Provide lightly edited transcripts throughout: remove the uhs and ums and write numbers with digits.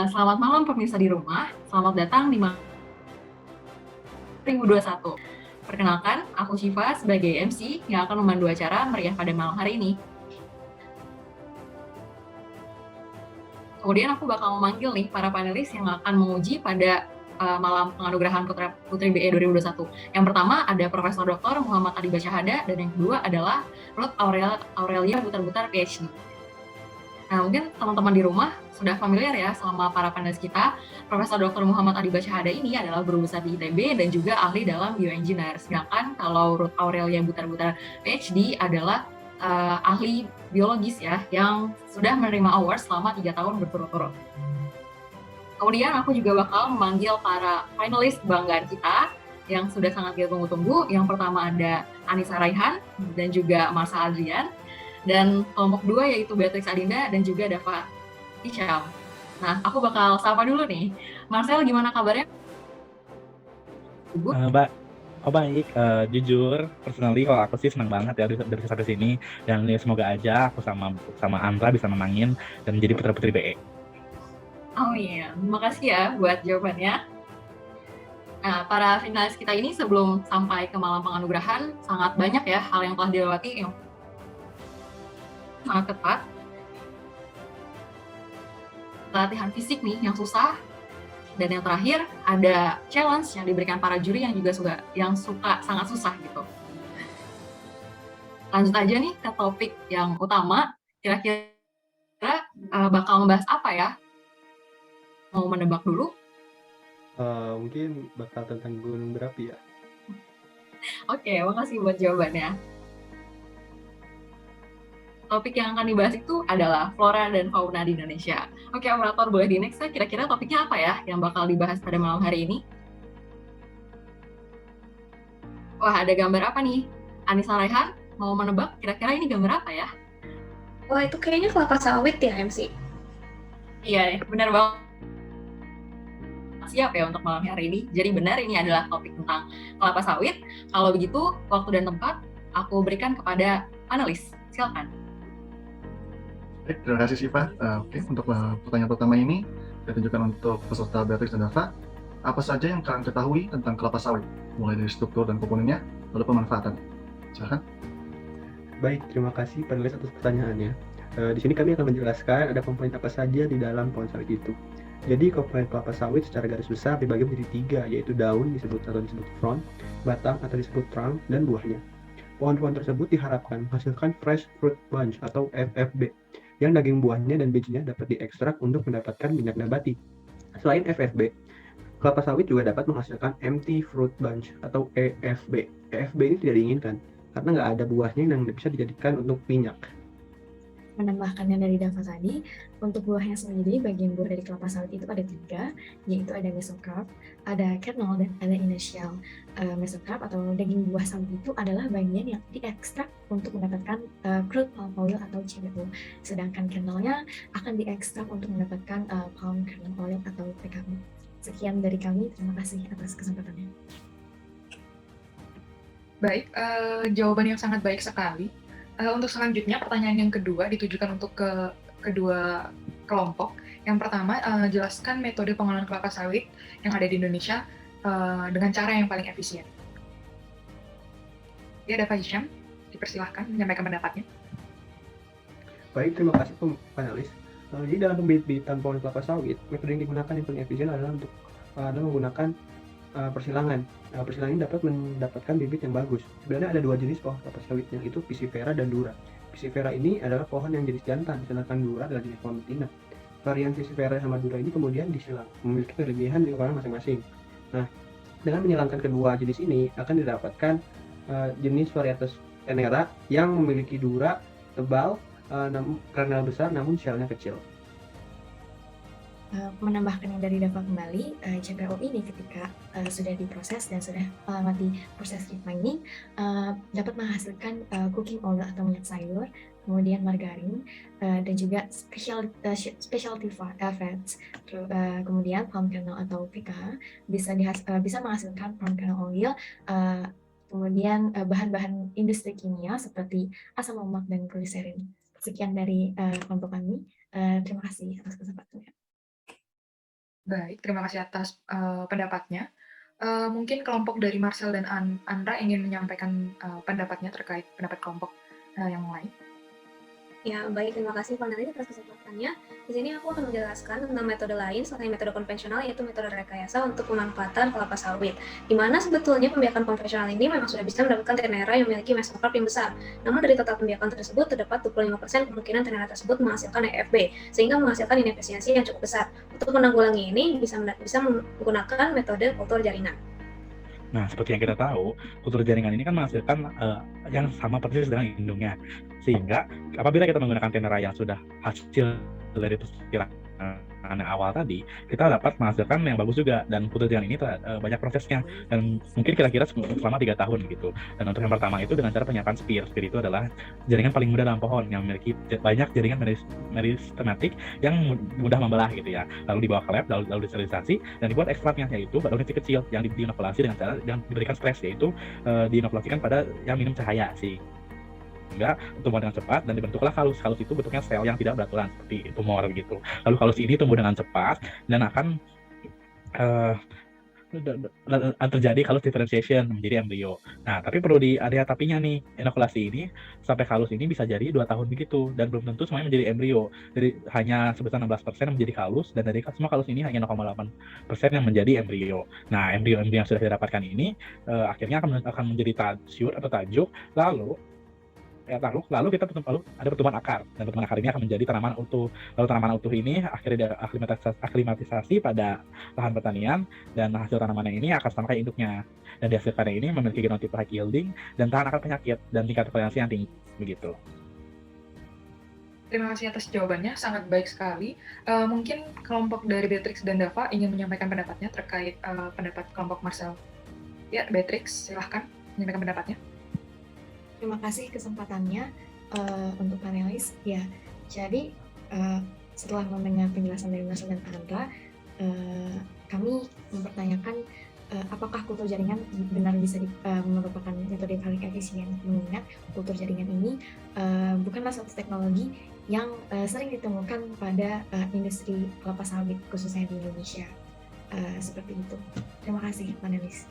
Selamat malam pemirsa di rumah, selamat datang di 2021. Perkenalkan, aku Syifa sebagai MC yang akan memandu acara meriah pada malam hari ini. Kemudian aku bakal memanggil nih para panelis yang akan menguji pada malam penganugerahan Putri BE 2021. Yang pertama ada Profesor Dr. Muhammad Adiba Syahada dan yang kedua adalah Ruth Aurelia Butar-Butar PhD. Nah, mungkin teman-teman di rumah sudah familiar ya sama para panelis kita. Profesor Dr. Muhammad Adiba Syahada ini adalah guru besar di ITB dan juga ahli dalam bioengineer. Sedangkan kalau Ruth Aurelia Butar-Butar PhD adalah ahli biologis ya, yang sudah menerima award selama 3 tahun berturut-turut. Kemudian aku juga bakal memanggil para finalis kebanggaan kita yang sudah sangat kita tunggu-tunggu. Yang pertama ada Anissa Raihan dan juga Marsa Adrian. Dan kelompok 2 yaitu Beatrix Adinda dan juga Dava Isyam. Nah, aku bakal sapa dulu nih. Marcel, gimana kabarnya? Mbak, baik. Jujur, personally kalau aku sih senang banget ya dari sampai sini. Dan ya, semoga aja aku sama Andra bisa menangin dan menjadi putra-putri BE. Oh iya, makasih ya buat jawabannya. Nah, para finalis kita ini sebelum sampai ke malam penganugerahan, sangat banyak ya hal yang telah dilewati yang sangat ketat. Latihan fisik nih yang susah. Dan yang terakhir ada challenge yang diberikan para juri yang juga suka sangat susah gitu. Lanjut aja nih ke topik yang utama. Kira-kira bakal membahas apa ya? Mau menebak dulu? Mungkin bakal tentang gunung berapi ya. Oke, makasih buat jawabannya. Topik yang akan dibahas itu adalah flora dan fauna di Indonesia. Oke, operator boleh di next ya. Kira-kira topiknya apa ya yang bakal dibahas pada malam hari ini? Wah, ada gambar apa nih? Anissa Raihan, mau menebak kira-kira ini gambar apa ya? Wah, itu kayaknya kelapa sawit ya, MC? Iya, benar banget. Siap ya untuk malam hari ini. Jadi benar ini adalah topik tentang kelapa sawit. Kalau begitu, waktu dan tempat aku berikan kepada panelis. Silakan. Baik, terima kasih Syifa. Oke, untuk pertanyaan pertama ini, saya tunjukkan untuk peserta Beatrix dan Dava. Apa saja yang kalian ketahui tentang kelapa sawit? Mulai dari struktur dan komponennya, lalu pemanfaatan. Silakan. Baik, terima kasih panelis atas pertanyaannya. Di sini kami akan menjelaskan ada komponen apa saja di dalam pohon sawit itu. Jadi komponen kelapa sawit secara garis besar dibagi menjadi 3, yaitu daun disebut frond, batang atau disebut trunk, dan buahnya. Pohon-pohon tersebut diharapkan menghasilkan fresh fruit bunch atau FFB, yang daging buahnya dan bijinya dapat diekstrak untuk mendapatkan minyak nabati. Selain FFB, kelapa sawit juga dapat menghasilkan empty fruit bunch atau EFB. EFB ini tidak diinginkan karena nggak ada buahnya yang bisa dijadikan untuk minyak. Menambahkannya dari Dava tadi, untuk buahnya sendiri, bagian buah dari kelapa sawit itu ada 3, yaitu ada mesocarp, ada kernel, dan ada inertial. Mesocarp atau daging buah sawit itu adalah bagian yang diekstrak untuk mendapatkan crude palm oil atau CPO. Sedangkan kernelnya akan diekstrak untuk mendapatkan palm kernel oil atau PKO. Sekian dari kami, terima kasih atas kesempatannya. Baik, jawaban yang sangat baik sekali. Untuk selanjutnya, pertanyaan yang kedua ditujukan untuk ke kedua kelompok. Yang pertama, jelaskan metode pengolahan kelapa sawit yang ada di Indonesia dengan cara yang paling efisien. Ya, Dava Hisham, dipersilahkan menyampaikan pendapatnya. Baik, terima kasih panelis. Jadi dalam pembibitan pohon kelapa sawit, metode yang digunakan yang paling efisien adalah menggunakan persilangan. Persilangan ini dapat mendapatkan bibit yang bagus. Sebenarnya ada 2 jenis pohon kelapa sawit, yaitu Pisifera dan Dura. Pisifera ini adalah pohon yang jenis jantan, sedangkan Dura adalah jenis pohon betina. Varian Pisifera sama Dura ini kemudian disilang, memiliki kelebihan di ukuran masing-masing. Nah, dengan menyilangkan kedua jenis ini akan didapatkan jenis varietas Tenera yang memiliki dura tebal, kernel besar namun shellnya kecil. Menambahkan yang dari Dava kembali, CPO ini ketika sudah diproses dan sudah melewati proses refining, dapat menghasilkan cooking oil atau minyak sayur, kemudian margarin, dan juga specialty fats, kemudian palm kernel atau PK, bisa menghasilkan palm kernel oil, kemudian bahan-bahan industri kimia seperti asam lemak dan gliserin. Sekian dari kelompok kami, terima kasih atas kesempatannya. Baik, terima kasih atas pendapatnya. Mungkin kelompok dari Marcel dan Andra ingin menyampaikan pendapatnya terkait pendapat kelompok yang lain. Ya, baik. Terima kasih panelis atas kesempatannya. Di sini aku akan menjelaskan tentang metode lain selain metode konvensional, yaitu metode rekayasa untuk pemanfaatan kelapa sawit. Di mana sebetulnya pembiakan konvensional ini memang sudah bisa mendapatkan tenera yang memiliki mesokarp yang besar. Namun dari total pembiakan tersebut terdapat 25% kemungkinan tenera tersebut menghasilkan EFB, sehingga menghasilkan inefisiensi yang cukup besar. Untuk menanggulangi ini bisa menggunakan metode kultur jaringan. Nah, seperti yang kita tahu, kultur jaringan ini kan menghasilkan yang sama persis dengan indungnya. Sehingga apabila kita menggunakan tenera yang sudah hasil dari perkiraan yang awal tadi, kita dapat menghasilkan yang bagus juga. Dan kultur jaringan ini banyak prosesnya, dan mungkin kira-kira selama 3 tahun gitu. Dan untuk yang pertama itu dengan cara penyiapan spear. Spear itu adalah jaringan paling mudah dalam pohon yang memiliki banyak jaringan meristematik yang mudah membelah gitu ya. Lalu dibawa ke lab, lalu disterilisasi dan dibuat ekstraknya, yaitu daun niti kecil yang diinokulasi dengan cara yang diberikan stres, yaitu diinokulasikan pada yang minum cahaya sih, sehingga tumbuh dengan cepat dan dibentuklah kalus. Kalus itu bentuknya sel yang tidak beraturan seperti tumor gitu. Lalu kalus ini tumbuh dengan cepat dan akan terjadi kalus differentiation menjadi embrio. Nah, tapi perlu ada tapinya nih. Inokulasi ini sampai kalus ini bisa jadi 2 tahun begitu, dan belum tentu semuanya menjadi embrio. Dari hanya sebesar 16% yang menjadi kalus, dan dari semua kalus ini hanya 0,8% yang menjadi embrio. Nah, embrio-embrio yang sudah didapatkan ini akhirnya akan menjadi tasyur atau tajuk, lalu kita ada pertumbuhan akar, dan pertumbuhan akar ini akan menjadi tanaman utuh. Lalu tanaman utuh ini akhirnya aklimatisasi pada lahan pertanian, dan hasil tanamannya ini akan sama kayak induknya. Dan dihasilkannya ini memiliki genotipe high yielding dan tahan akan penyakit dan tingkat toleransi yang tinggi begitu. Terima kasih atas jawabannya, sangat baik sekali. Mungkin kelompok dari Beatrix dan Dava ingin menyampaikan pendapatnya terkait pendapat kelompok Marcel. Ya, Beatrix, silahkan menyampaikan pendapatnya. Terima kasih kesempatannya untuk panelis. Ya, jadi setelah mendengar penjelasan dari Marcel dan Andra, kami mempertanyakan apakah kultur jaringan benar bisa merupakan metode paling efisien, mengingat kultur jaringan ini bukanlah suatu teknologi yang sering ditemukan pada industri kelapa sawit, khususnya di Indonesia. Seperti itu. Terima kasih panelis.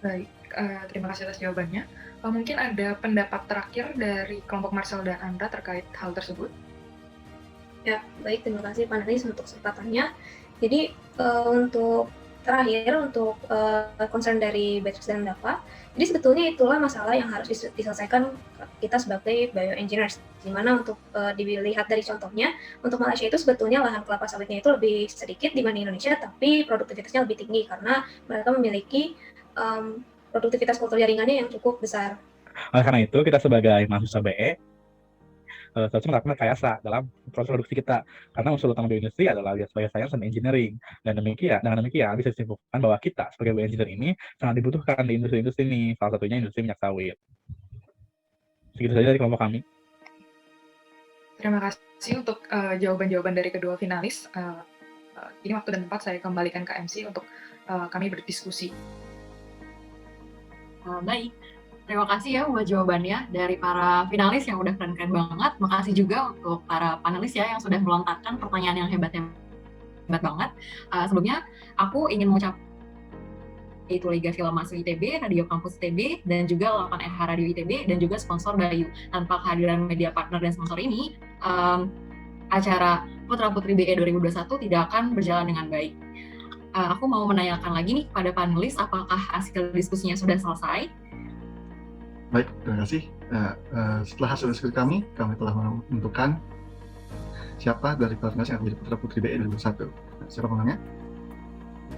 Baik, terima kasih atas jawabannya. Mungkin ada pendapat terakhir dari kelompok Marcel dan Andra terkait hal tersebut? Ya, baik. Terima kasih panelis untuk kesempatannya. Jadi untuk concern dari Beatrix dan Dava, jadi sebetulnya itulah masalah yang harus diselesaikan kita sebagai bioengineers. Di mana untuk dilihat dari contohnya, untuk Malaysia itu sebetulnya lahan kelapa sawitnya itu lebih sedikit dibanding Indonesia, tapi produktivitasnya lebih tinggi karena mereka memiliki produktivitas kultur jaringannya yang cukup besar. Oleh karena itu, kita sebagai mahasiswa BE seharusnya melakukan rekayasa dalam proses produksi kita, karena unsur utama bioindustri adalah bioscience and engineering. Dan dengan demikian bisa disimpulkan bahwa kita sebagai bioengineer ini sangat dibutuhkan di industri-industri ini, salah satunya industri minyak sawit. Segitu saja dari kelompok kami. Terima kasih untuk jawaban-jawaban dari kedua finalis. Ini waktu dan tempat saya kembalikan ke MC untuk kami berdiskusi. Baik, terima kasih ya buat jawabannya dari para finalis yang udah keren-keren banget. Makasih juga untuk para panelis ya yang sudah melontarkan pertanyaan yang hebat banget. Sebelumnya aku ingin mengucapkan yaitu Liga Film Mahasiswa ITB, Radio Kampus ITB, dan juga 8RH Radio ITB, dan juga sponsor Bayu. Tanpa kehadiran media partner dan sponsor ini, acara Putra Putri BE 2021 tidak akan berjalan dengan baik. Aku mau menanyakan lagi nih pada panelis, apakah hasil diskusinya sudah selesai? Baik, terima kasih. Setelah hasil diskusi kami telah menentukan siapa dari panelis yang menjadi Putra Putri BE 2021. Siapa pemenangnya?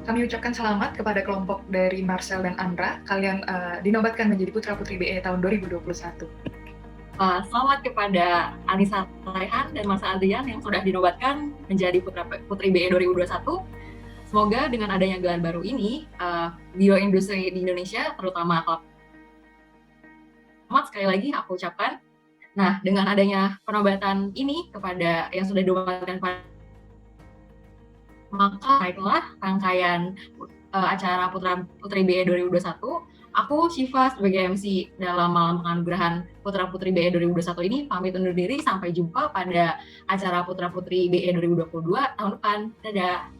Kami ucapkan selamat kepada kelompok dari Marcel dan Andra. Kalian dinobatkan menjadi Putra Putri BE tahun 2021. Selamat kepada Anissa Raihan dan Mas Adrian yang sudah dinobatkan menjadi Putra Putri BE 2021. Semoga dengan adanya gelar baru ini, bioindustri di Indonesia, terutama kelapa sawit, sekali lagi aku ucapkan. Nah, dengan adanya penobatan ini kepada yang sudah dinobatkan, maka baiklah rangkaian acara Putra Putri BE 2021 Aku Syifa sebagai MC dalam Malam Penganugerahan Putra Putri BE 2021 ini pamit undur diri. Sampai jumpa pada acara Putra Putri BE 2022 tahun depan. Dadah!